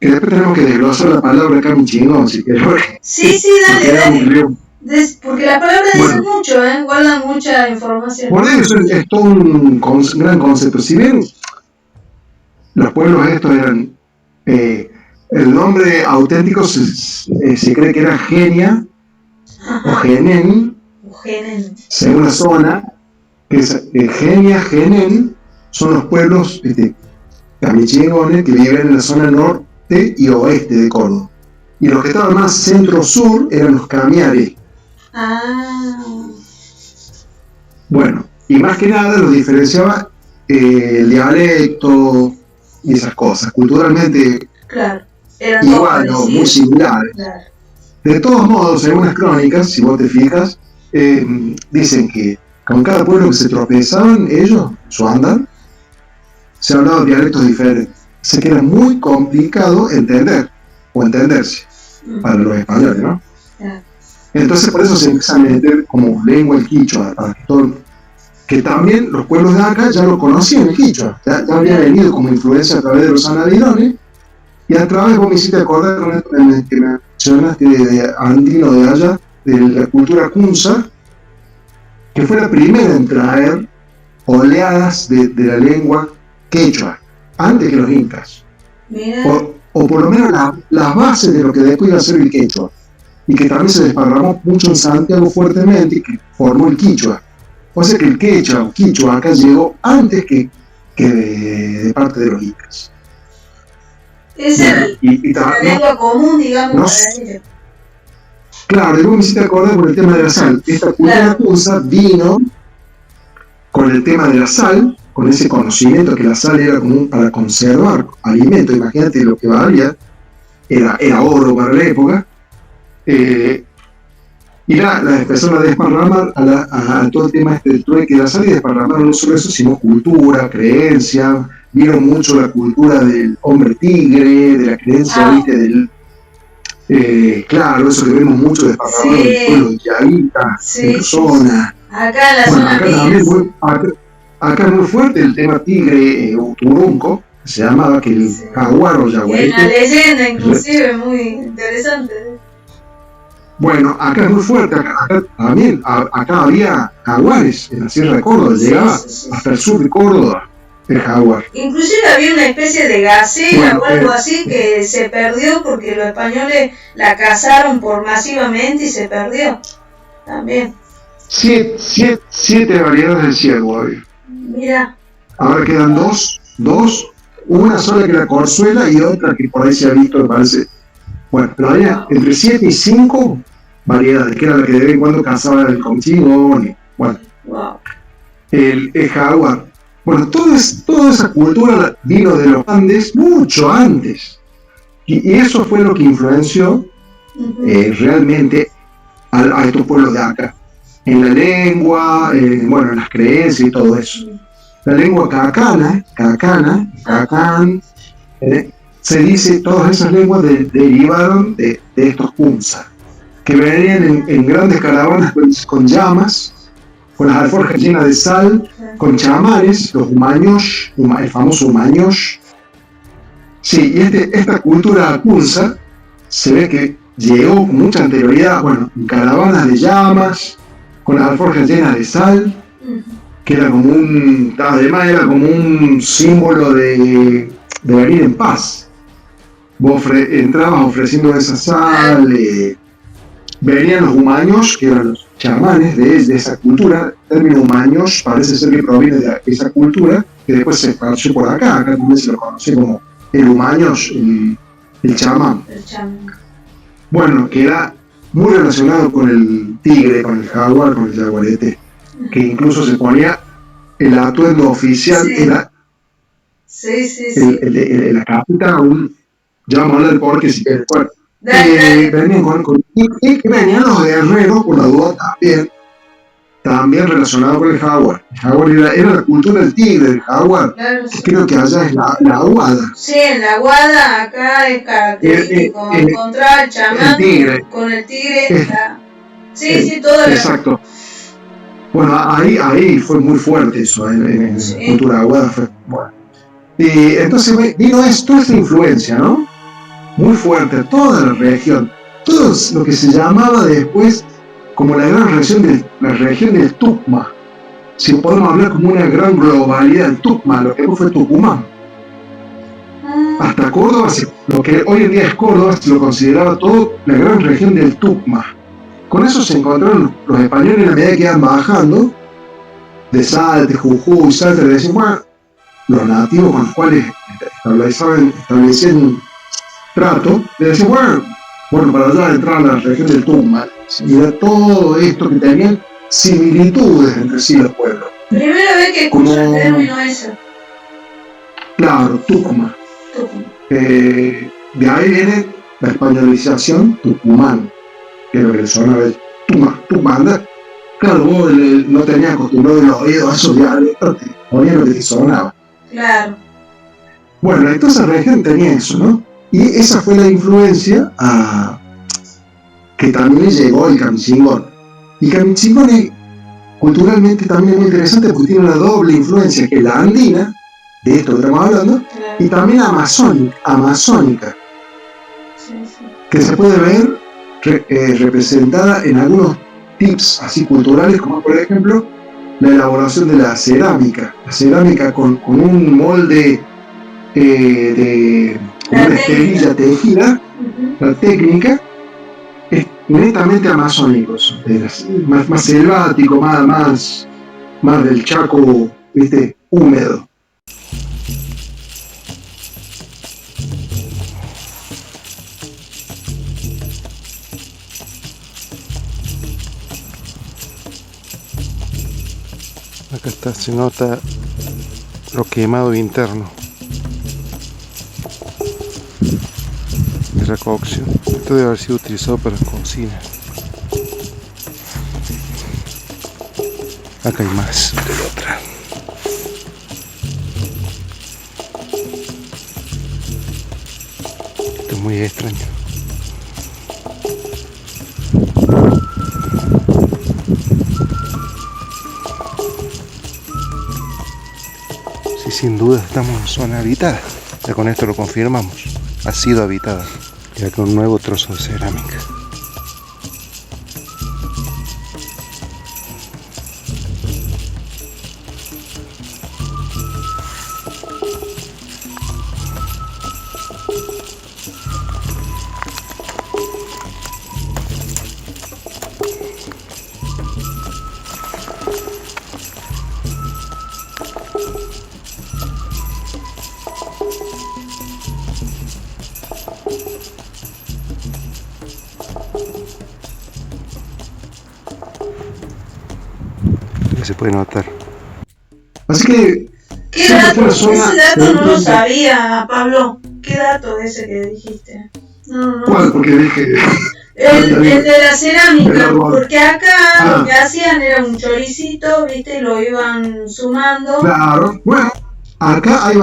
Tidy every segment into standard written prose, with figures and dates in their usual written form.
que después tenemos que desglosar la palabra acá muy chingón, si querés. Sí, dale. Porque las palabras dicen mucho, guardan mucha información. Por eso es todo un gran concepto. Si bien los pueblos estos eran, el nombre auténtico se cree que era Genia, o Genen, según la zona, que es Genia, Genen, son los pueblos también chingones que viven en la zona norte y oeste de Córdoba. Y los que estaban más centro-sur eran los camiares. Bueno, y más que nada los diferenciaba el dialecto y esas cosas. Culturalmente, igual, no, muy similares. Claro. De todos modos, en unas crónicas, si vos te fijas, dicen que con cada pueblo que se tropezaban ellos, su andar, se hablaban dialectos diferentes. Se que era muy complicado entender o entenderse para los españoles, ¿no? Entonces por eso se empieza a meter como lengua el quichua, que también los pueblos de acá ya lo conocían el quichua, ya había venido como influencia a través de los anadirones, y a través, vos me hiciste acordar con esto que me mencionaste de andino de allá, de la cultura kunza, que fue la primera en traer oleadas de la lengua quechua, antes que los incas. O por lo menos las bases de lo que después iba a ser el quechua, y que también se desparramó mucho en Santiago fuertemente, y que formó el quichua. O sea que el quechua o quichua acá llegó antes que de parte de los incas. Es la lengua común, digamos. Claro, y vos me hiciste acordar con el tema de la sal. Esta cultura kunza vino con el tema de la sal, con ese conocimiento que la sal era común para conservar alimentos. Imagínate lo que valía, era oro para la época. Y la empezaron a desparramar a todo el tema del trueque de la sal, y desparramaron no solo eso, sino cultura, creencia. Vieron mucho la cultura del hombre tigre, de la creencia, ¿viste? Claro, eso que vemos mucho desparramado en el pueblo de Yavita, en tu zona. Acá en la zona también acá es muy fuerte el tema tigre uturunco, que se llamaba, que el jaguar o yaguarete. Una leyenda inclusive, muy interesante. Bueno, acá es muy fuerte, acá había jaguares en la Sierra de Córdoba, llegaba hasta el sur de Córdoba. El jaguar. Inclusive había una especie de gacela o algo así que se perdió porque los españoles la cazaron masivamente y se perdió. También. 7 variedades de ciervo había. Mira. Ahora quedan dos, una sola que la corzuela y otra que por ahí se ha visto, me parece. Bueno, pero había entre 7 y 5 variedades, que era la que de vez en cuando cazaba el conchigón. Bueno, el jaguar. Bueno, toda esa cultura vino de los Andes mucho antes. Y eso fue lo que influenció realmente a estos pueblos de acá. En la lengua, en las creencias y todo eso. La lengua cacán, se dice, todas esas lenguas derivaron de estos kunza, que venían en grandes caravanas con llamas, con las alforjas llenas de sal, con chamanes, los humaños, el famoso humaños. Sí, y esta cultura kunza se ve que llegó con mucha anterioridad, en caravanas de llamas, con las alforjas llenas de sal, que era como además era como un símbolo de venir en paz. Vos entrabas ofreciendo esa sal, venían los humaños, que eran los chamanes de esa cultura. El término humaños parece ser que proviene de esa cultura, que después se esparció por acá también se lo conoce como el humaños, el chamán. Bueno, que era muy relacionado con el tigre, con el jaguar, con el yaguarete, que incluso se ponía el atuendo oficial, era la capita, ya vamos a hablar del porque si quieres. Venían los guerreros, por la duda, también relacionado con el jaguar. El jaguar era la cultura del tigre, del jaguar. Claro, sí. Creo que allá es la aguada. Sí, en la aguada acá es característico encontrar el chamán con el tigre. Todo. Exacto. Bueno, ahí fue muy fuerte eso, en cultura aguada. Fue, bueno. Y entonces vino toda esta influencia, ¿no? muy fuerte a toda la región, todo lo que se llamaba después como la región del Tucumán. Si podemos hablar como una gran globalidad del Tucumán, lo que fue Tucumán. Hasta Córdoba, lo que hoy en día es Córdoba, se lo consideraba todo la gran región del Tucumán. Con eso se encontraron los españoles a medida que iban bajando, de Salta, Jujuy, Salta, le decían, bueno, los nativos con los cuales establecían trato, le decían, bueno, para allá entrar a la región del Tucumán. Y era todo esto que tenían similitudes entre sí los pueblos. Primera vez que escucho el término ese. Claro, Tucumán. De ahí viene la españolización Tucumán, que lo que le sonaba es Tucumán. Claro, vos no tenías acostumbrado el oído a esos dialectos, te ponían lo que te sonaba. Claro. Bueno, entonces esa región tenía eso, ¿no? Y esa fue la influencia que también llegó el camichingón. Y camichingón es culturalmente también muy interesante porque tiene una doble influencia, que es la andina, de esto que estamos hablando, y también amazónica, que se puede ver representada en algunos tips así culturales, como por ejemplo la elaboración de la cerámica con un molde con una esterilla tejida. La técnica es netamente amazónico, más selvático, más del Chaco, ¿viste? Húmedo. Acá está, se nota lo quemado interno de la cocción. Esto debe haber sido utilizado para cocina. Acá hay más de la otra. Esto es muy extraño. Sí, sin duda estamos en zona habitada. Ya con esto lo confirmamos. Ha sido habitada. Y acá un nuevo trozo de cerámica. Se puede notar. Así que ¿qué dato? Ese dato no lo sabía, Pablo. ¿Qué dato ese que dijiste? No. ¿Cuál? Porque dije el de la cerámica, porque acá lo que hacían era un choricito, viste, y lo iban sumando. Claro, bueno, acá hay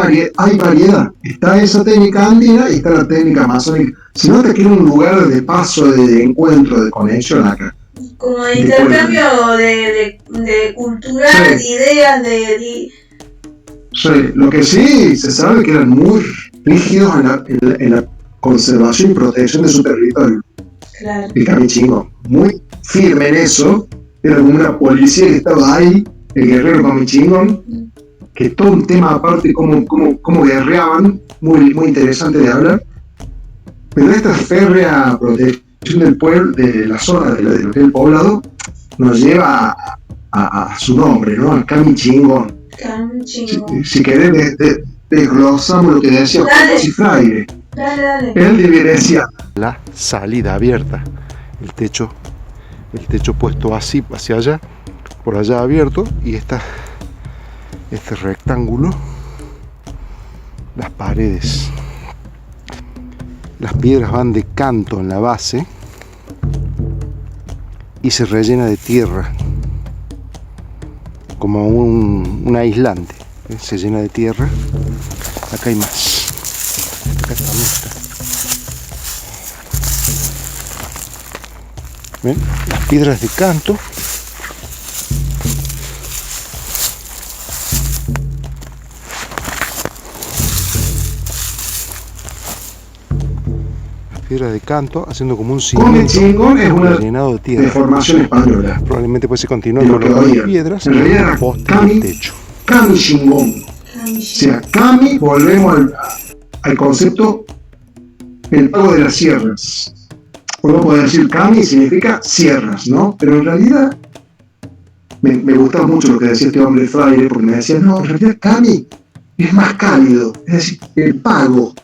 variedad. Está esa técnica andina y está la técnica amazónica. Si no, te quiere un lugar de paso, de encuentro, de conexión acá. Como de intercambio de cultural, sí. De ideas, Sí, lo que sí se sabe que eran muy rígidos en la conservación y protección de su territorio. Claro. El camichingón, muy firme en eso, era como una policía que estaba ahí, el guerrero camichingón, que todo un tema aparte, cómo guerreaban, muy interesante de hablar, pero esta férrea protección del pueblo, de la zona de lo que es el poblado, nos lleva a su nombre, ¿no? Al camichingón. Si querés, desglosamos lo que decía José Fraile. Dale. Él decía la salida abierta, el techo puesto así hacia allá, por allá abierto, y este rectángulo, las paredes, las piedras van de canto en la base y se rellena de tierra como un aislante, se llena de tierra. Acá hay más, acá también está. ¿Ven? Las piedras de canto. piedra de canto, haciendo como un cimiento. Comechingón es una llenado de tierra. Deformación española. Probablemente pues se continúa con las piedras en realidad era poste del techo. Kami Chingón. O sea, Kami, volvemos al concepto el pago de las sierras. Uno puede decir Kami significa sierras, ¿no? Pero en realidad me gustaba mucho lo que decía este hombre fraile, porque me decía, no, en realidad Kami es más cálido, es decir, el pago.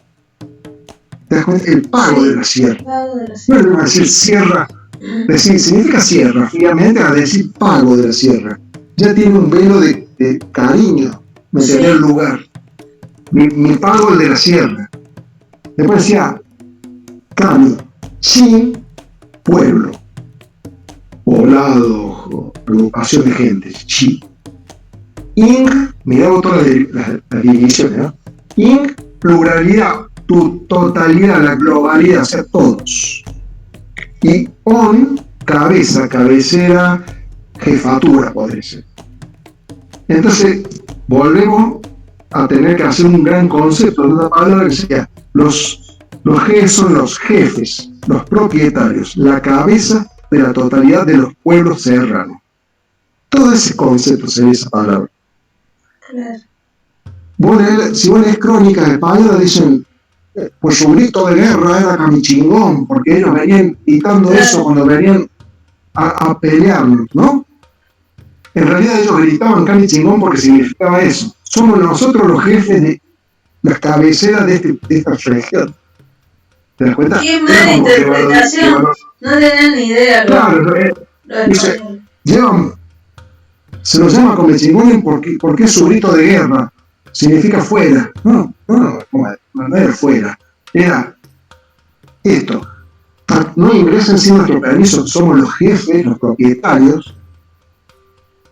¿Te das cuenta? El pago de la sierra. No es decir sierra, decir, significa sierra, fríamente a decir pago de la sierra. Ya tiene un velo de cariño, me tenía el lugar. Mi pago el de la sierra. Después decía, Kami, Chin, pueblo, poblado, agrupación de gente, Chi. Ing, mirá todas las divisiones, ¿no? Ing, pluralidad, tu totalidad, la globalidad, o sea, todos. Y on, cabeza, cabecera, jefatura, podría ser. Entonces, volvemos a tener que hacer un gran concepto de una palabra que sea, los jefes son los jefes, los propietarios, la cabeza de la totalidad de los pueblos serranos. Todo ese concepto sería esa palabra. Claro. Si vos lees crónicas españolas, dicen, pues su grito de guerra era Camichingón, porque ellos venían gritando eso cuando venían a pelearnos, ¿no? En realidad ellos gritaban Camichingón porque significaba eso. Somos nosotros los jefes de las cabeceras de esta región. ¿Te das cuenta? Qué mala interpretación. No tenían ni idea. Claro, se lo llama Comechingón porque es su grito de guerra. Significa fuera. No era fuera. Era esto. No ingresen sin nuestro permiso. Somos los jefes, los propietarios,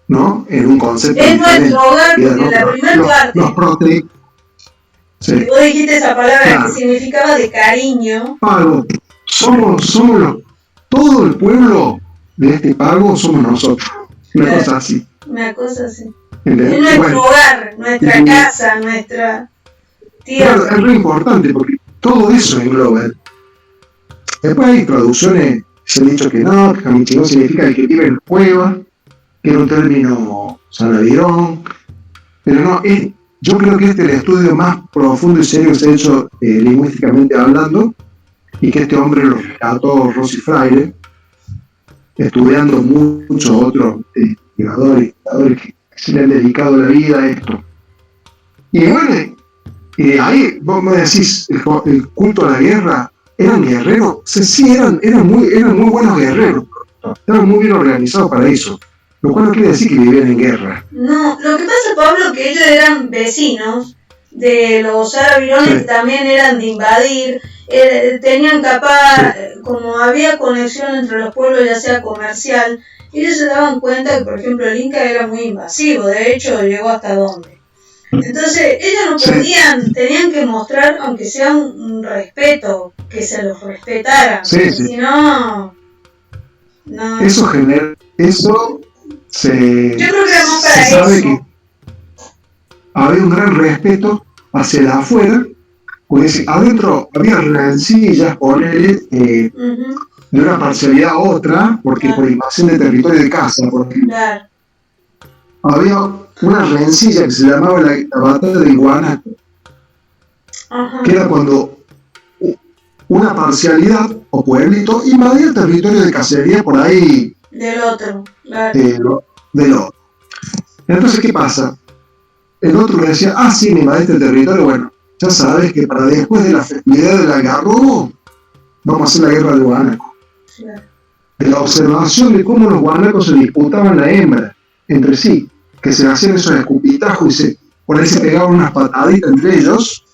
¿no? En un concepto. Es nuestro hogar, porque la primera parte. Sí. Vos dijiste esa palabra que significaba de cariño. Pago. Somos todo el pueblo de este pago somos nosotros. Una cosa así. Es nuestro hogar, nuestra casa, nuestra tierra. Claro, es re importante porque todo eso engloba. Después hay traducciones, se han dicho que no, que Camichingón significa el que vive en cueva, que era un término sanavirón, pero no, yo creo que este es el estudio más profundo y serio que se ha hecho lingüísticamente hablando, y que este hombre lo rescató Rossi Fraile, estudiando muchos otros investigadores que se le han dedicado la vida a esto. Y bueno, ahí vos me decís, el culto a la guerra, ¿eran guerreros? Sí, eran muy buenos guerreros, estaban muy bien organizados para eso. Lo cual no quiere decir que vivían en guerra. No, lo que pasa, Pablo, que ellos eran vecinos de los arabirones, que también eran de invadir, tenían capaz, como había conexión entre los pueblos, ya sea comercial, ellos se daban cuenta que, por ejemplo, el Inca era muy invasivo, de hecho, llegó hasta donde. Entonces, ellos no podían, tenían que mostrar, aunque sea un respeto, que se los respetaran, si no... Eso genera, yo creo que era más para sabe eso. Que había un gran respeto hacia el afuera, pues adentro había rencillas, ponele, de una parcialidad a otra, porque por invasión de territorio de casa, porque había una rencilla que se llamaba la batalla de Guanaco, que era cuando una parcialidad o pueblito invadía el territorio de cacería por ahí del otro, del otro. Entonces, ¿qué pasa? El otro le decía, sí, me invadiste el territorio, bueno, ya sabes que para después de la festividad del algarrobo vamos a hacer la guerra de Guanaco. De la observación de cómo los guanacos se disputaban la hembra entre sí, que se hacían esos escupitajos y por ahí se pegaban unas pataditas entre ellos,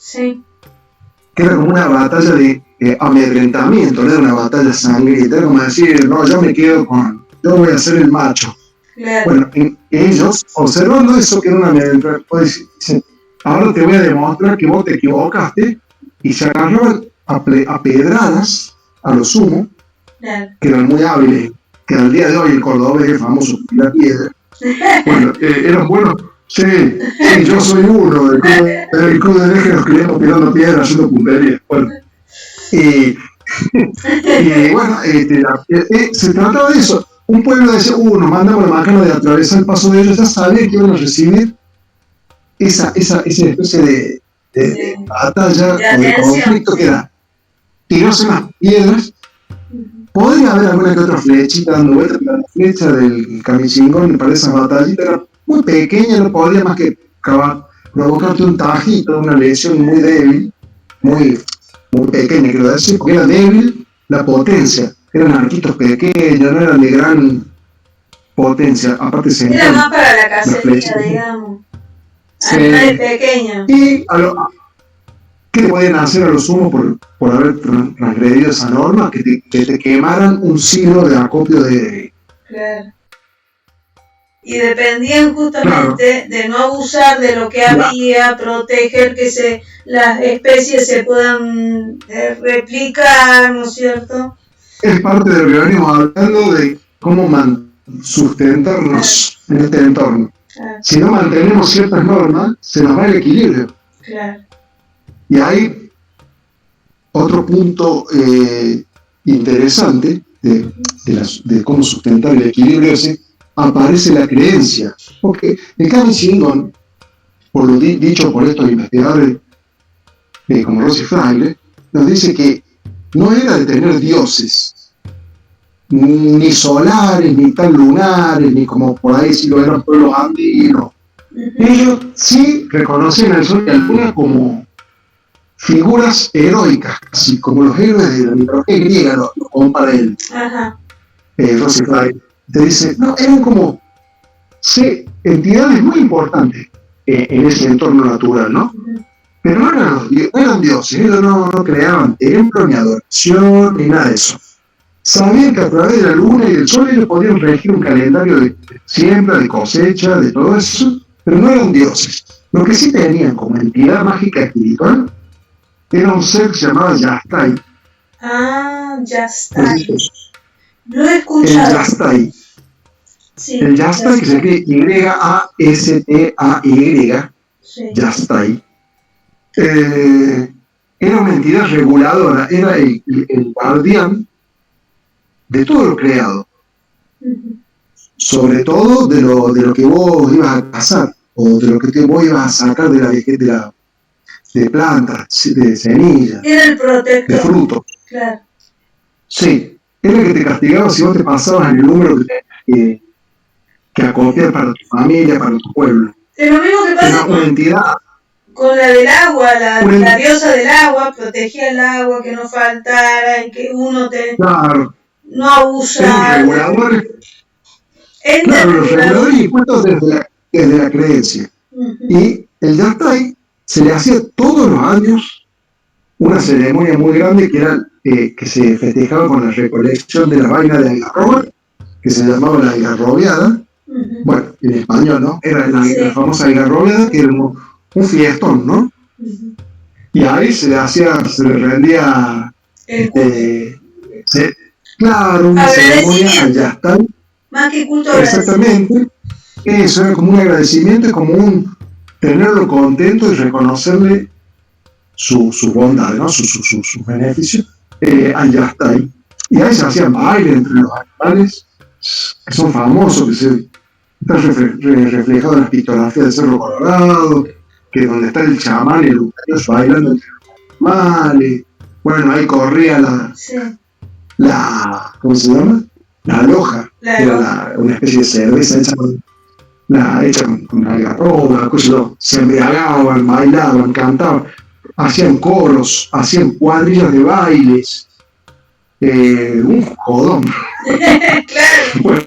que era como una batalla de amedrentamiento, no era una batalla sangrienta, era como decir, no, yo voy a ser el macho. Bueno, ellos, observando eso, que era una amedrentamiento, pues dicen, ahora te voy a demostrar que vos te equivocaste, y se agarraban a pedradas, a lo sumo, que eran muy hábiles, que al día de hoy el cordobés es famoso por la piedra. Bueno, eran buenos. Sí, yo soy uno del club de que nos queríamos tirando piedras haciendo puntería. Bueno, Y bueno, se trataba de eso. Un pueblo decía, nos mandamos la máquina de atravesar el paso de ellos, ya sabían que iban a recibir esa especie de batalla o de conflicto que era tirarse las piedras. Podría haber alguna que otra flechita dando vueltas, pero la flecha del camichingón para esa batallita era muy pequeña, no podría más que provocarte un tajito, una lesión muy débil, muy pequeña, quiero decir, porque era débil la potencia. Eran arquitos pequeños, no eran de gran potencia. Aparte era más para la cacería, digamos. Animales pequeños. Y ¿qué te podían hacer a lo sumo por haber transgredido esa norma? Que te quemaran un siglo de acopio de... Claro. Y dependían justamente de no abusar de lo que había, proteger que las especies se puedan replicar, ¿no es cierto? Es parte de lo que venimos hablando de cómo sustentarnos en este entorno. Claro. Si no mantenemos ciertas normas, se nos va el equilibrio. Claro. Y hay otro punto interesante de cómo sustentar el equilibrio ese, aparece la creencia. Porque el camichingón, por lo dicho por estos investigadores como Rossi Fraile, nos dice que no era de tener dioses, ni solares, ni tan lunares, ni como por ahí si lo eran pueblos andinos. Ellos sí reconocen al sol y a la luna como figuras heroicas, así como los héroes de la mitología griega, lo compara él. Rossi Fraile. Te dice, no, eran como entidades muy importantes en ese entorno natural, ¿no? Pero no eran dioses, ellos no creaban templos, ni adoración, ni nada de eso. Sabían que a través de la luna y del sol ellos podían regir un calendario de siembra, de cosecha, de todo eso, pero no eran dioses. Lo que sí tenían como entidad mágica espiritual era un ser que se llamaba Yastai. Yastai. Lo he escuchado. El Yastai. Sí, el Yastai, que se escribe Y-A-S-T-A-Y, sí. Yastai, era una entidad reguladora, era el guardián de todo lo creado, sobre todo de lo que vos ibas a cazar, o de lo que vos ibas a sacar de plantas, de semillas, era el protector, de frutos. Claro. Sí, era el que te castigaba si vos te pasabas en el número que tenías que acopiar para tu familia, para tu pueblo. Es lo mismo que pasa una entidad con la del agua, la diosa del agua, protegía el agua, que no faltara, y que uno claro. No abusa. Los reguladores impuestos desde la creencia. Y el Yastai se le hacía todos los años una ceremonia muy grande que era que se festejaba con la recolección de la vaina de algarroba, que se llamaba la algarrobeada. Bueno, en español, ¿no? Era la famosa algarrobeada, que era un fiestón, ¿no? Y ahí se le rendía claro, una ceremonia al Yastai. Más que culto. Exactamente. Eso era como un agradecimiento, es como tenerlo contento y reconocerle su bondad, ¿no? Sus beneficios al Yastai. Y ahí se hacían bailes entre los animales que son famosos, que está reflejado en las pictografías del Cerro Colorado, que donde está el chamán y el lugareño bailando entre los animales. Bueno, ahí corría ¿cómo se llama? La loja, que era una especie de cerveza hecha con algarroba, se embriagaban, bailaban, cantaban, hacían coros, hacían cuadrillas de bailes, un jodón. Claro. Bueno,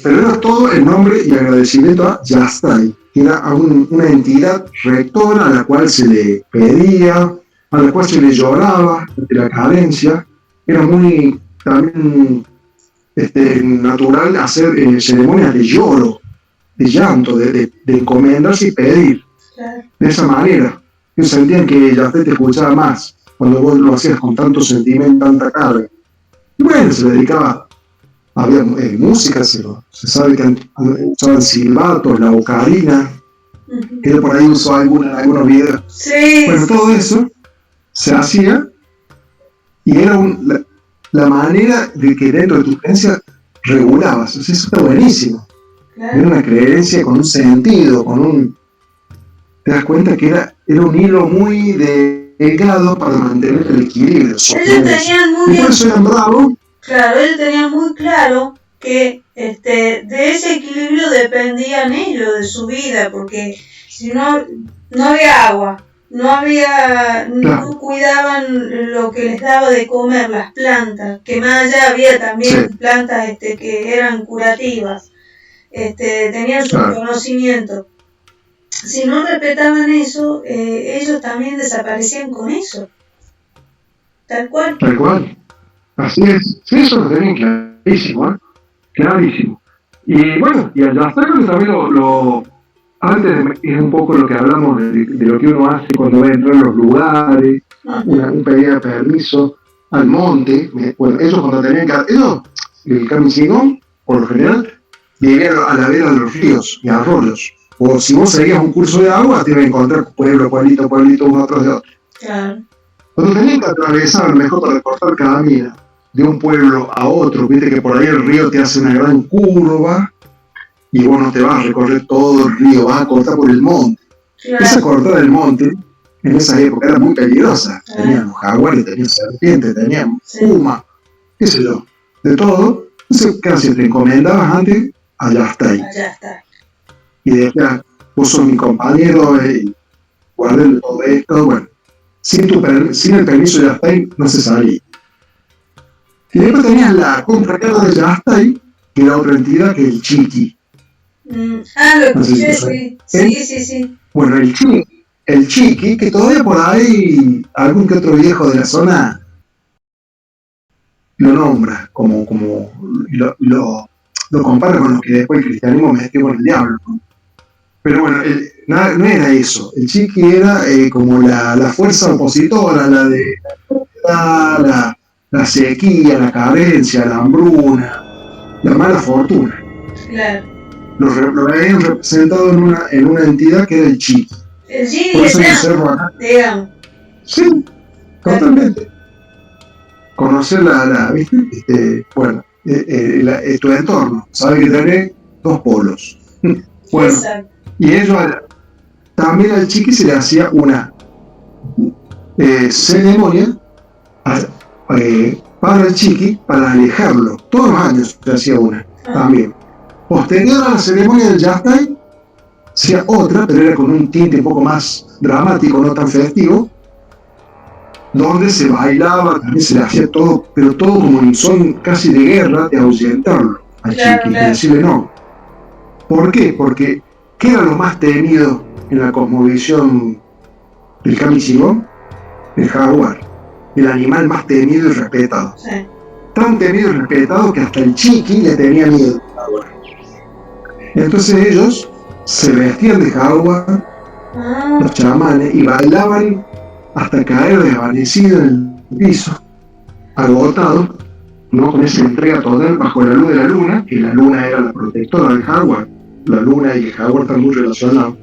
pero era todo el nombre y agradecimiento a Yastai, que era una entidad rectora a la cual se le pedía, a la cual se le lloraba ante la carencia. Era muy también natural hacer ceremonias de lloro, de llanto, de encomendarse y pedir. Claro. De esa manera. Ellos sentían que Yastai te escuchaba más cuando vos lo hacías con tanto sentimiento, tanta carga. Y bueno, se dedicaba, había música, se sabe que usaban silbatos, la ocarina, que por ahí usó algunos videos. Sí. Bueno, todo eso se hacía Y era la manera de que dentro de tu creencia regulabas. O sea, eso está buenísimo. Claro. Era una creencia con un sentido, te das cuenta que era un hilo muy delgado para mantener el equilibrio. Ellos tenían muy bien, por eso eran bravos. Claro, ellos tenían muy claro que de ese equilibrio dependían ellos, de su vida, porque si no había agua, no cuidaban lo que les daba de comer, las plantas, que más allá había también plantas que eran curativas, tenían su conocimiento. Si no respetaban eso, ellos también desaparecían con eso. Tal cual. Tal cual. Así es. Sí, eso lo tenían clarísimo, ¿eh? Clarísimo. Y bueno, y allá está también antes es un poco lo que hablamos de lo que uno hace cuando va a entrar a los lugares, un pedido de permiso al monte. Bueno, ellos cuando tenían que... el camisinón, por lo general, vivían a la vera de los ríos y arroyos. O si vos seguías un curso de agua, te ibas a encontrar pueblito, uno atrás de otro. Claro. Cuando tenían que atravesar, a lo mejor para recortar cada mina, de un pueblo a otro, viste que por ahí el río te hace una gran curva, y vos no te vas a recorrer todo el río, vas a cortar por el monte. Claro. Esa cortada del monte, en esa época, era muy peligrosa. Claro. Teníamos jaguares, teníamos serpientes, teníamos puma, qué sé yo, de todo. Entonces, casi te encomendabas antes, allá está ahí. Allá está. Y decías, vos sos mi compañero, guarden todo esto, bueno. Sin el permiso de Yastay no se salía. Y después tenías la contracara de Yastay, que era otra entidad que el Chiqui. Lo escuché, sí. Bueno, el Chiqui, que todavía por ahí algún que otro viejo de la zona lo nombra, como lo compara con lo que después el cristianismo metió con el diablo, ¿no? Pero bueno, no era eso. El Chiqui era como la fuerza opositora, la de la sequía, la carencia, la hambruna, la mala fortuna. Claro. Lo habían representado en una entidad que era el Chiqui. El Chiqui por eso observo acá. Digamos. Sí, totalmente. Conocer ¿viste? Bueno, tu entorno. Sabe que tenés dos polos. Bueno. Exacto. Y ellos, también al Chiqui se le hacía una ceremonia para el Chiqui, para alejarlo. Todos los años se hacía una, también. Posterior a la ceremonia del Yastay, se hacía otra, pero era con un tinte un poco más dramático, no tan festivo, donde se bailaba, también se le hacía todo, pero todo como en son casi de guerra, de ahuyentarlo al Chiqui, de decirle no. ¿Por qué? Porque ¿qué era lo más temido en la cosmovisión del Kamisigón? El jaguar, el animal más temido y respetado. Sí. Tan temido y respetado que hasta el Chiqui le tenía miedo al jaguar. Entonces ellos se vestían de jaguar, los chamanes, y bailaban hasta caer desvanecidos en el piso, agotados, ¿no? Con esa entrega total bajo la luz de la luna, que la luna era la protectora del jaguar. La luna y el jaguar están muy relacionados,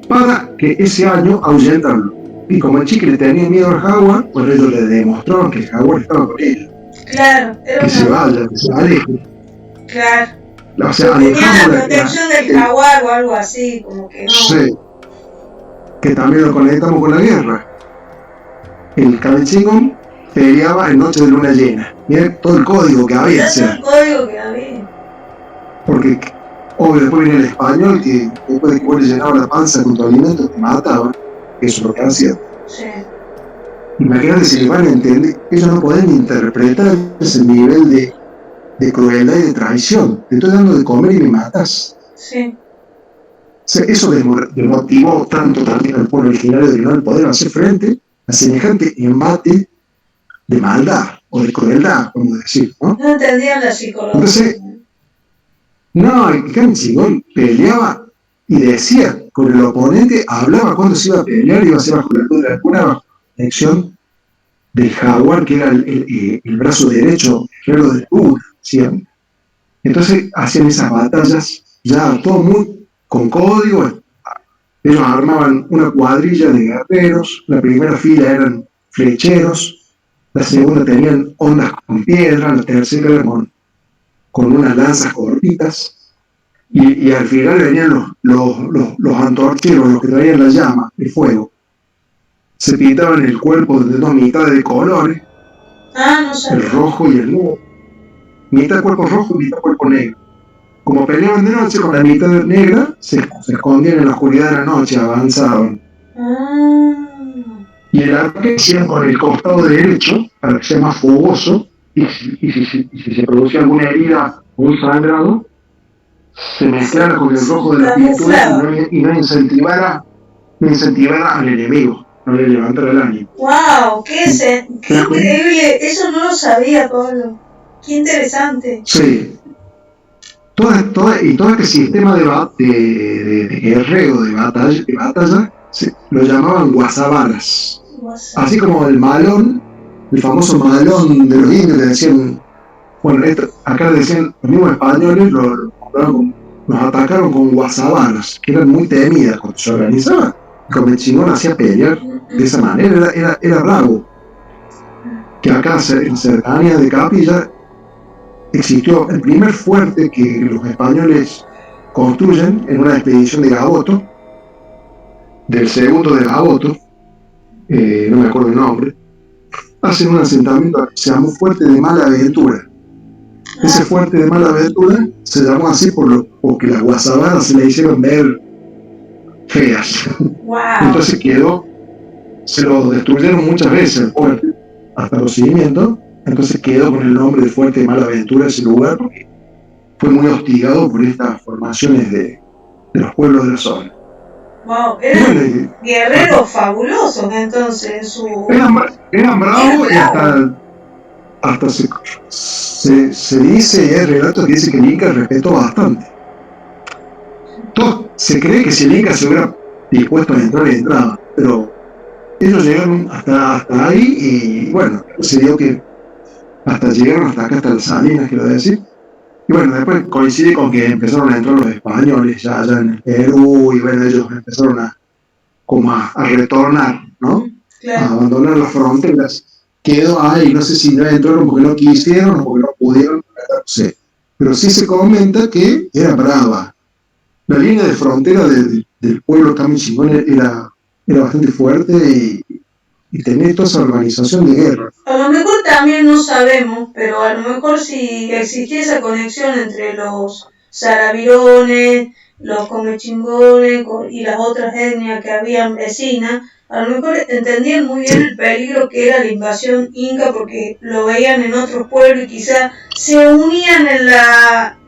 para que ese año ahuyentarlo. Y como el Chiqui le tenía miedo al jaguar, pues ellos le demostraron que el jaguar estaba con ellos. Claro, que se vaya, que se aleje. Claro. O sea, tenía la protección del jaguar o algo así, como que no. Sí. Que también lo conectamos con la guerra. El Kamisigón peleaba en noche de luna llena. Miren todo el código que había. Todo el código que había. Porque, obvio, después viene el español, que después de que vos le llenabas la panza con tu alimento, te mataba. Eso es lo que hacía. Sí. Imagínate si le van a entender, ellos no pueden interpretar ese nivel de crueldad y de traición. Te estoy dando de comer y me matas. Sí. O sea, eso desmotivó tanto también al pueblo originario de que no poder hacer frente a semejante embate de maldad o de crueldad, vamos a decir, ¿no? No entendían la psicología. Entonces, no, el Kamisigón peleaba y decía con el oponente, hablaba cuando se iba a pelear, iba a ser bajo la luz de la luna, bajo la dirección del jaguar, que era el brazo derecho, guerrero de la luna, ¿sí? Entonces hacían esas batallas ya todo muy con código. Ellos armaban una cuadrilla de guerreros, la primera fila eran flecheros, la segunda tenían ondas con piedra, la tercera con unas lanzas cortitas, y al final venían los antorcheros, los que traían la llama, el fuego. Se pintaban el cuerpo de dos mitades de colores, el rojo y el negro. Mitad cuerpo rojo, mitad cuerpo negro. Como peleaban de noche, con la mitad negra, se escondían en la oscuridad de la noche, avanzaban. Y el ataque hacían con el costado derecho, para que sea más fogoso, y si se producía alguna herida o un sangrado, se mezclara con el rojo de la pintura y no incentivara al enemigo, no le levantara el ánimo. ¡Wow! ¡Qué increíble! Eso no lo sabía, Pablo. ¡Qué interesante! Sí. Todo este sistema de guerrero, de batalla lo llamaban guasabaras. Así como el malón, el famoso malón de los indios, le decían, bueno, acá le decían, los mismos españoles nos atacaron con guasabaras, que eran muy temidas cuando se organizaba. Como el chingón hacía pelear de esa manera, era bravo. Que acá en cercanía de Capilla existió el primer fuerte que los españoles construyen en una expedición de Gaboto, del segundo de Gaboto, no me acuerdo el nombre, hacen un asentamiento que se llamó Fuerte de Malaventura. Ese Fuerte de Malaventura se llamó así porque las guasabaras se le hicieron ver feas. Wow. Entonces se lo destruyeron muchas veces el fuerte, hasta los cimientos. Entonces quedó con el nombre de Fuerte de Malaventura ese lugar, porque fue muy hostigado por estas formaciones de los pueblos de la zona. Wow, eran guerreros fabulosos entonces. Eran bravos y hasta se dice, y hay relatos que dicen que el Inca respetó bastante. Se cree que si el Inca se hubiera dispuesto a entrar, entraba, pero ellos llegaron hasta ahí y bueno, se dio que llegaron hasta acá, hasta las Salinas, quiero decir. Y bueno, después coincide con que empezaron a entrar los españoles ya allá en el Perú, y bueno, ellos empezaron a retornar, ¿no? Claro. A abandonar las fronteras. Quedó ahí, no sé si no entraron porque no quisieron o porque no pudieron, no sé. Pero sí se comenta que era brava. La línea de frontera del pueblo Camichingón era bastante fuerte y tenía toda esa organización de guerra. A lo mejor también no sabemos, pero a lo mejor si existía esa conexión entre los saravirones, los comechingones y las otras etnias que habían vecinas, a lo mejor entendían muy bien el peligro que era la invasión inca porque lo veían en otros pueblos y quizás se unían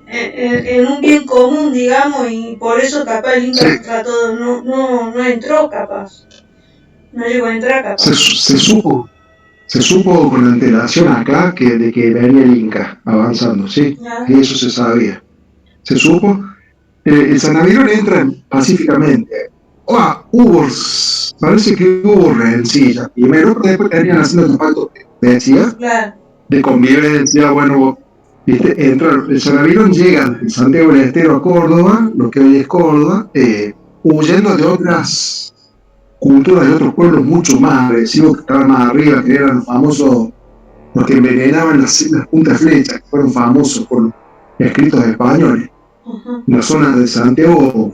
en un bien común, digamos, y por eso capaz el inca trató, no entró capaz. No llegó a entrar capaz. Se supo con antelación acá de que venía el Inca avanzando, ¿sí? Y eso se sabía. Se supo. El Sanavirón entra pacíficamente. Parece que hubo rencilla. Primero, después tenían haciendo el pacto, decía, de convivencia, bueno, ¿viste? El Sanavirón llega de Santiago del Estero a Córdoba, lo que hoy es Córdoba, huyendo de otras culturas de otros pueblos mucho más agresivos que estaban más arriba, que eran los famosos, los que envenenaban las puntas de flecha, que fueron famosos por los escritos españoles. En la zona de Santiago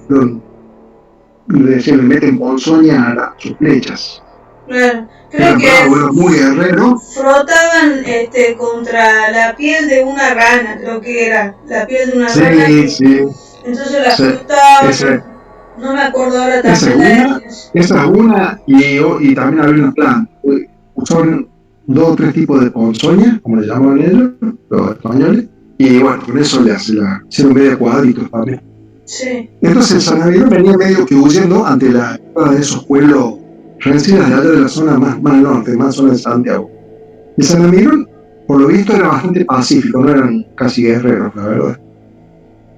le meten ponzoña a sus flechas. Claro, creo que muy guerrero. Frotaban contra la piel de una rana, creo que era la piel de una rana. Sí. Entonces la frotaban. No me acuerdo ahora también. Esa es una, y también había una planta. Usaban 2 o 3 tipos de ponzoña, como le llamaban ellos, los españoles, y bueno, con eso hicieron medio cuadritos también. Sí. Entonces San Avirón venía medio que huyendo ante la entrada de esos pueblos rencidas de allá de la zona más al norte, más zona de Santiago. Y San Avirón, por lo visto, era bastante pacífico, no eran casi guerreros, la verdad.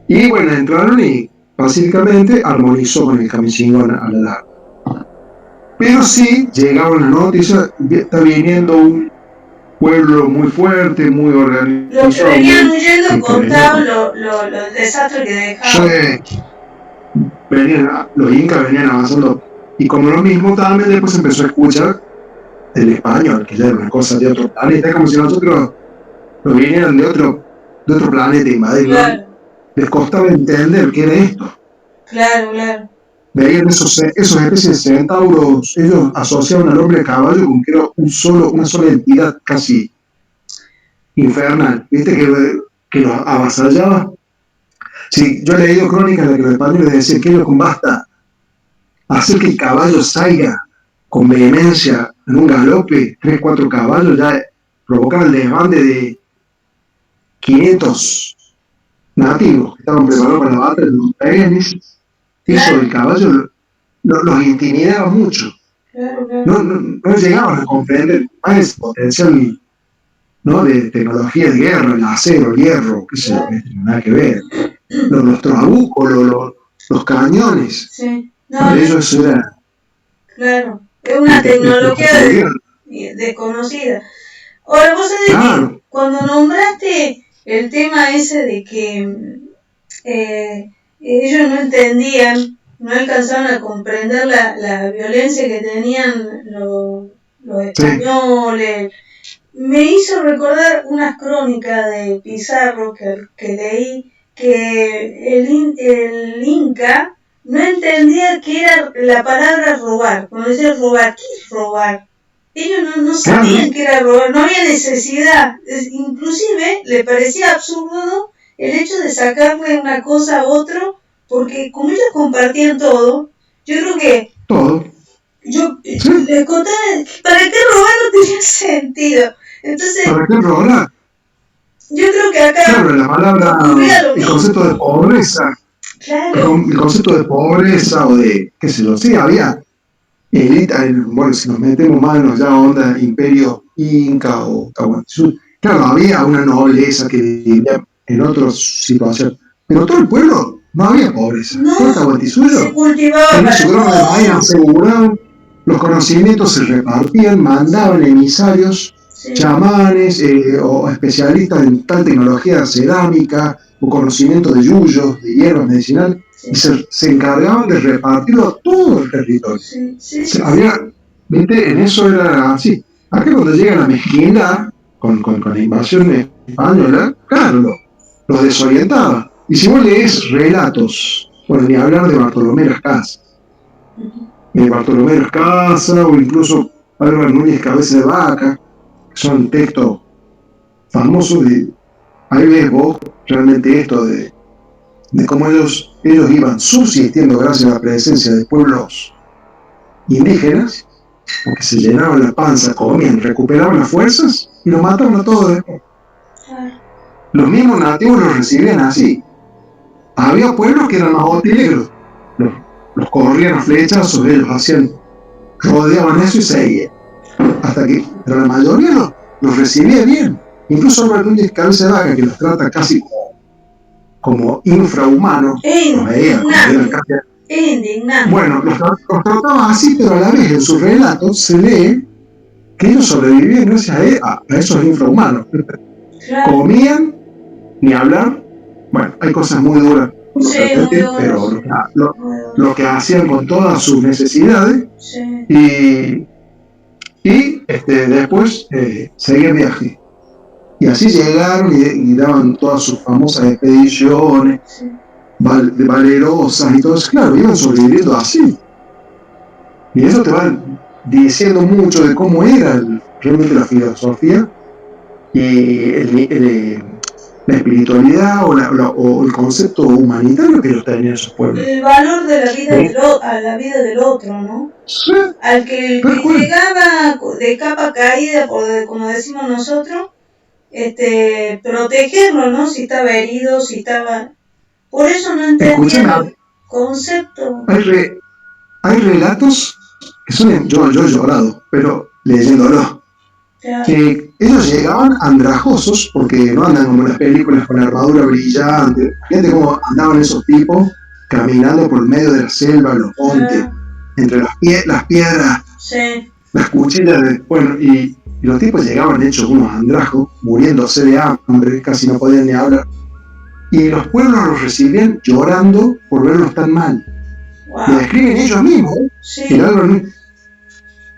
Y bueno, entraron y pacíficamente armonizó con el Camichingón a la larga. Pero sí llegaron las noticias, está viniendo un pueblo muy fuerte, muy organizado. Los que venían huyendo contaban los desastres que dejaban. Los incas venían avanzando, y como lo mismo también después empezó a escuchar del español, que ya era una cosa de otro planeta, es como si nosotros nos vinieran de otro planeta invadirlo. Claro. Les costaba entender qué era esto. Claro, claro. Veían esos especies de centauros, ellos asociaban al hombre caballo con que era una sola entidad casi infernal, ¿viste? Que los avasallaba. Sí, yo he leído crónicas en las que los españoles decían que ellos con basta hacer que el caballo salga con vehemencia en un galope, 3-4 caballos, ya provocaba el desbande de 500 nativos que estaban preparados para la batalla de los perenes. Eso del caballo los intimidaba mucho. No llegaban a comprender más ese potencial, ¿no? De tecnología de guerra, el acero, el hierro, qué sé yo, nada que ver. Los trabucos, los cañones. Sí. Para ellos eso era. Claro, es una tecnología desconocida. Ahora, vos sabés que cuando nombraste el tema ese de que ellos no entendían, no alcanzaron a comprender la violencia que tenían los españoles, me hizo recordar unas crónicas de Pizarro que leí, que el Inca no entendía qué era la palabra robar. Cuando decía robar, ¿qué es robar? Ellos no sabían qué era robar, no había necesidad. Inclusive le parecía absurdo el hecho de sacarle una cosa a otro, porque como ellos compartían todo, yo creo que yo les contaba, ¿para qué robar? No tenía sentido. Entonces, ¿para qué robar? Yo creo que acá la palabra, el concepto de pobreza, el concepto de pobreza o de, qué sé yo, sí, había bueno, si nos metemos manos ya onda imperio inca o Tahuantinsuyo, claro, había una nobleza que vivía en otras situaciones, pero todo el pueblo no había pobreza. Todo Tahuantinsuyo, se cultivaba en su grano de maíz aseguraban, los conocimientos se repartían, mandaban emisarios, chamanes o especialistas en tal tecnología cerámica o conocimiento de yuyos, de hierbas medicinales, y se encargaban de repartirlo a todo el territorio. ¿Viste? En eso era así. Acá cuando llega la mezquindad, con la invasión española, claro, los desorientaba. Y si vos lees relatos, bueno, ni hablar de Bartolomé Las Casas, Bartolomé Las Casas, o incluso Álvaro Núñez Cabeza de Vaca, que son textos famosos, ahí ves vos realmente esto de cómo ellos iban subsistiendo gracias a la presencia de pueblos indígenas, porque se llenaban la panza, comían, recuperaban las fuerzas y los mataban a todos después. Los mismos nativos los recibían así. Había pueblos que eran más hostiles, los corrían a flechazos, ellos rodeaban eso y seguían. Pero la mayoría los recibía bien. Incluso Álvaro Núñez Cabeza de Vaca, que los trata casi como infrahumanos, bueno, los trataba así, pero a la vez en sus relatos se lee que ellos sobrevivían gracias a esos infrahumanos. Comían, ni hablar, bueno, hay cosas muy duras, pero lo que hacían con todas sus necesidades, y después seguían viaje. Y así llegaron y daban todas sus famosas expediciones valerosas y todo eso. Claro, iban sobreviviendo así. Y eso te va diciendo mucho de cómo era realmente la filosofía y la espiritualidad o el concepto humanitario que ellos tenían esos pueblos. El valor de la vida a la vida del otro, ¿no? Sí. Al que llegaba de capa caída, como decimos nosotros, protegerlo, ¿no? Si estaba herido, si estaba... Por eso no entendía el concepto. Hay relatos que son... Yo he llorado, pero leyéndolo. Claro. Que ellos llegaban andrajosos, porque no andan como en las películas con armadura brillante. Fíjate cómo andaban esos tipos caminando por el medio de la selva, los montes, entre las piedras, las cuchillas. Bueno, y los tipos llegaban hechos unos andrajos, muriéndose de hambre, casi no podían ni hablar. Y los pueblos los recibían llorando por verlos tan mal. Lo describen ellos mismos.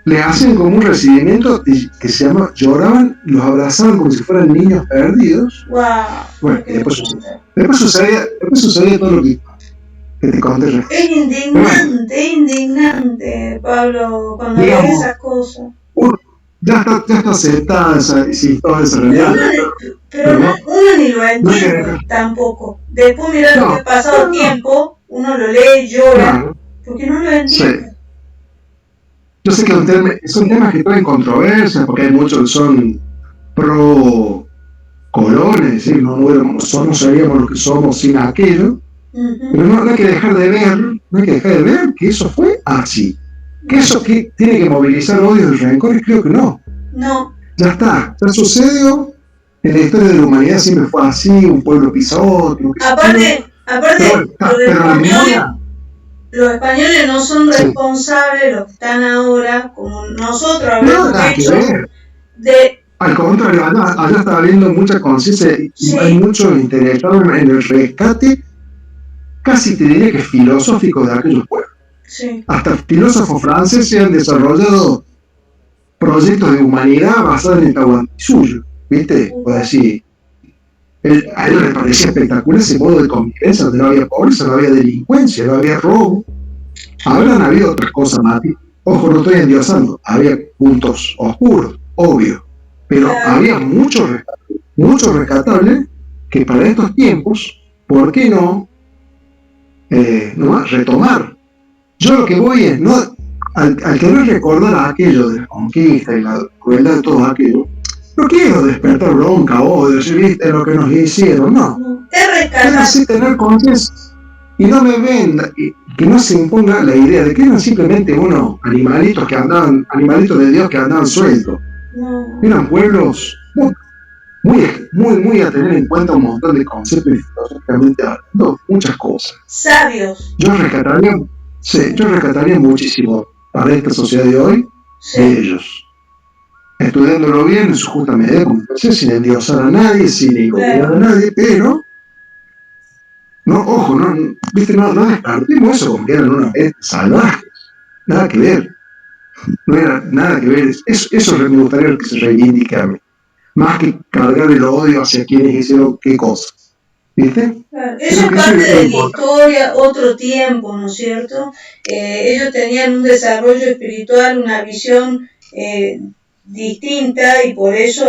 le hacen como un recibimiento que se llama, lloraban, los abrazaban como si fueran niños perdidos. Wow. Bueno, y después sucedía todo lo que te conté. Es indignante, Pablo, cuando lees esas cosas. Ya está aceptada esa realidad. Pero uno ni lo entiende tampoco. Después mirá lo que ha pasado tiempo, uno lo lee y llora, porque no lo entiende. Sí. Yo sé que son temas que traen controversia, porque hay muchos que son pro colores, ¿sí? No seríamos lo que somos sin aquello, pero no hay que dejar de ver que eso fue así. Que eso que tiene que movilizar odio y rencores, creo que no. No. Ya está, ya sucedió. En la historia de la humanidad siempre fue así, un pueblo pisa otro. Aparte, los españoles no son responsables, los que están ahora, como nosotros habremos hecho, al contrario, allá está habiendo mucha conciencia y hay mucho intelectual en el rescate, casi te diría que filosófico de aquellos pueblos. Sí. Hasta filósofos franceses han desarrollado proyectos de humanidad basados en el Tahuantinsuyo, ¿viste? O decir, a ellos les parecía espectacular ese modo de convivencia, donde no había pobreza, no había delincuencia, no había robo. Habrán habido otras cosas, Mati. Ojo, no estoy endiosando, había puntos oscuros, obvio, pero había muchos rescatables que para estos tiempos, ¿por qué no retomar? Yo lo que voy es, al querer recordar aquello de la conquista y la crueldad de todo aquello, no quiero despertar bronca o decir, viste lo que nos hicieron, no. Quiero así tener conciencia y no me venda, y que no se imponga la idea de que eran simplemente unos animalitos de Dios que andaban sueltos. No. Eran pueblos muy a tener en cuenta un montón de conceptos y filosóficamente hablando, muchas cosas. Sabios. Yo rescataría muchísimo para esta sociedad de hoy de ellos. Estudiándolo bien en su justa medida, como decía, sin endiosar a nadie, sin incomoдар a nadie, pero no descartemos eso como que eran unas salvajes, nada que ver, no era nada que ver, eso me gustaría que se reivindique a mí, más que cargar el odio hacia quienes hicieron qué cosas, ¿viste? Claro, eso es parte de la historia, otro tiempo, ¿no es cierto? Ellos tenían un desarrollo espiritual, una visión distinta y por eso,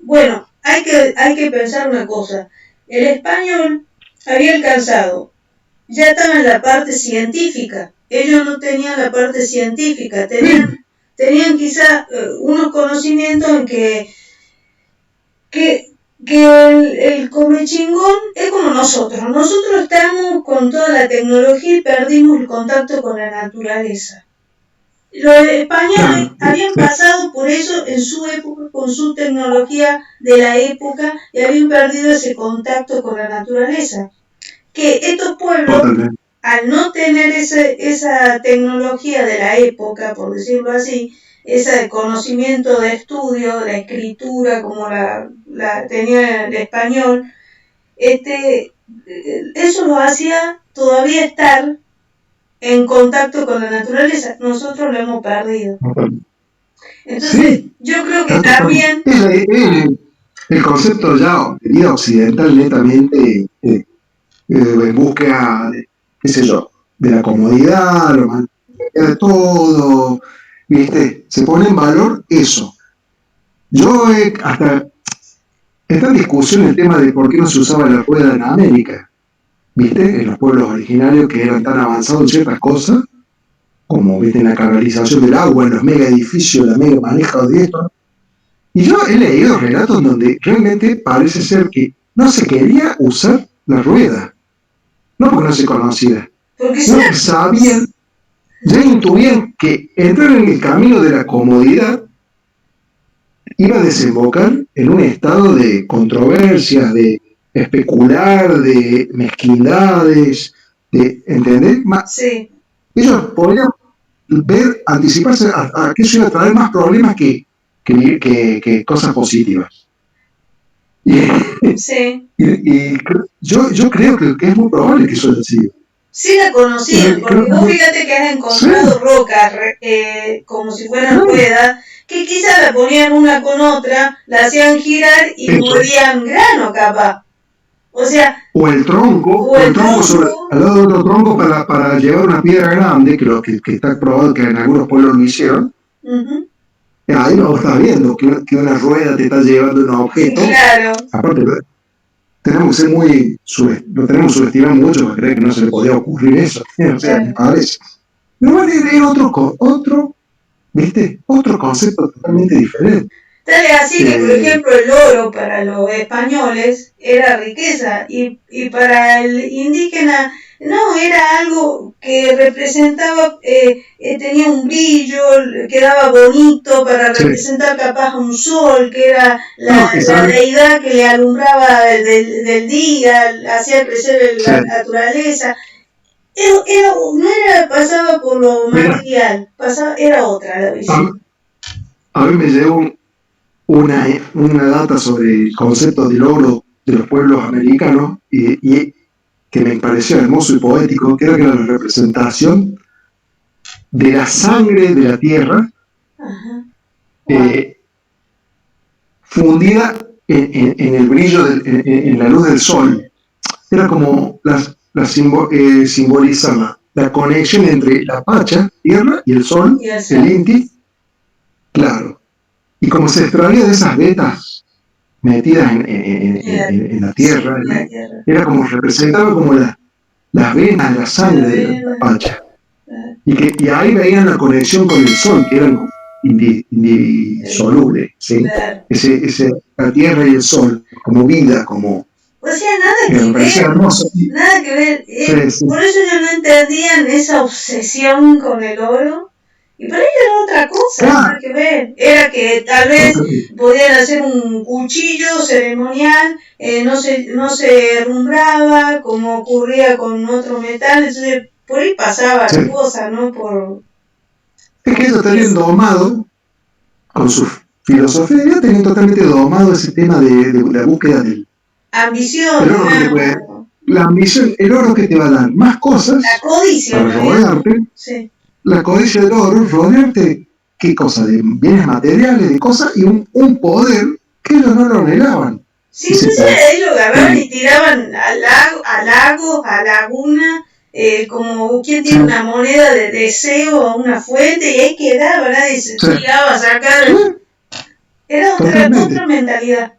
bueno, hay que pensar una cosa. El español había alcanzado, ya estaba en la parte científica, ellos no tenían la parte científica, tenían quizá unos conocimientos en que el comechingón es como nosotros estamos con toda la tecnología y perdimos el contacto con la naturaleza. Los españoles habían pasado por eso en su época, con su tecnología de la época, y habían perdido ese contacto con la naturaleza. Que estos pueblos, al no tener esa tecnología de la época, por decirlo así, ese conocimiento de estudio, la escritura, como la tenía el español, eso lo hacía todavía estar en contacto con la naturaleza. Nosotros lo hemos perdido. Entonces, yo creo que también el concepto ya de vida occidental netamente en búsqueda de, qué sé yo, de la comodidad, de todo, ¿viste? Se pone en valor eso. Yo hasta está en discusión el tema de por qué no se usaba la rueda en América, ¿viste? En los pueblos originarios que eran tan avanzados en ciertas cosas, como, ¿viste? En la canalización del agua, en los mega edificios, la mega maneja de esto. Y yo he leído relatos donde realmente parece ser que no se quería usar la rueda. No porque no se conocía, sino que sabían, ya intuían que entrar en el camino de la comodidad iba a desembocar en un estado de controversias, de especular, de mezquindades, ¿entendés? Sí. Ellos podrían anticiparse a que eso iba a traer más problemas que cosas positivas. Sí. Y yo creo que es muy probable que eso haya sido. Sí la conocían, porque vos fíjate que has encontrado rocas como si fueran ruedas, que quizás la ponían una con otra, la hacían girar y movían grano capaz. O sea, el tronco, al lado de otro tronco para llevar una piedra grande, creo que está probado que en algunos pueblos lo hicieron. Ahí no estás viendo que una rueda te está llevando un objeto. Claro. Aparte, tenemos que ser lo tenemos subestimado mucho para creer que no se le podía ocurrir eso. O sea, me parece. Pero bueno, era otro concepto totalmente diferente. Tal es así que, por ejemplo, el oro para los españoles era riqueza y para el indígena no, era algo que representaba, tenía un brillo, quedaba bonito para representar capaz un sol, que era la deidad que le alumbraba del día, hacía crecer la naturaleza. Pasaba por lo material, era otra la visión. A mí me llegó una data sobre el concepto del oro de los pueblos americanos y que me pareció hermoso y poético, que era la representación de la sangre de la tierra fundida en el brillo, en la luz del sol. Era como simbolizaba la conexión entre la pacha, tierra, y el sol, el Inti, claro. Y como se extraía de esas vetas metidas en la tierra, era como representaba como las venas de la sangre de la pacha. Y ahí veían la conexión con el sol, que eran indisolubles, ¿sí? La tierra y el sol, como vida, como... O sea, nada que ver. Por eso yo no entendían esa obsesión con el oro. Y para ellos era otra cosa, nada que ver. Era que tal vez podían hacer un cuchillo ceremonial, no se herrumbraba como ocurría con otro metal, entonces por ahí pasaba la cosa, ¿no? Es que ellos tenían domado, con su filosofía, ya tenían totalmente domado ese tema de la búsqueda del ambición. La ambición, el oro que te va a dar más cosas. La codicia. Para rodearte. Sí. La codicia del oro, rodearte, ¿qué cosa? De bienes materiales, de cosas, y un poder que ellos no lo anhelaban. Sí, ellos agarraban y tiraban a lagos, a laguna, como quien tiene una moneda de deseo a una fuente, y ahí quedaba, nadie se llegaba a sacar. Era otra mentalidad.